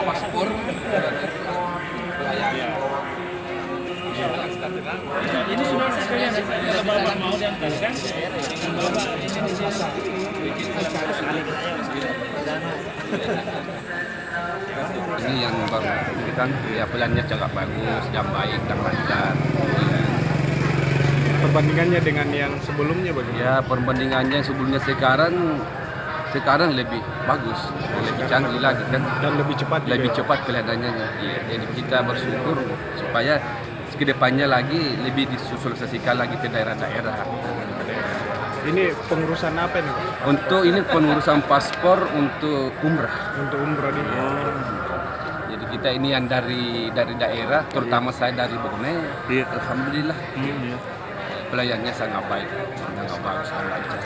Paspor. Ini sudah sekalian kalau Bapak mau diantarkan dengan Bapak Indonesia. Ini yang baru ini kan ya pilihannya sangat bagus, jam baik dan lancar. Perbandingannya dengan yang sebelumnya bagaimana? Ya perbandingannya sebelumnya sekarang lebih bagus, lebih canggih lagi kan, Dan lebih cepat. lebih juga. cepat kelihatannya. Ya, jadi kita bersyukur supaya kedepannya lagi lebih disosialisasikan lagi ke daerah-daerah. Ini pengurusan apa nih, Pak? Untuk ini pengurusan paspor untuk umrah. Untuk umroh ini. Jadi kita ini yang dari daerah, terutama saya dari Bone. Alhamdulillah pelayannya sangat baik, sangat bagus, sangat lancar.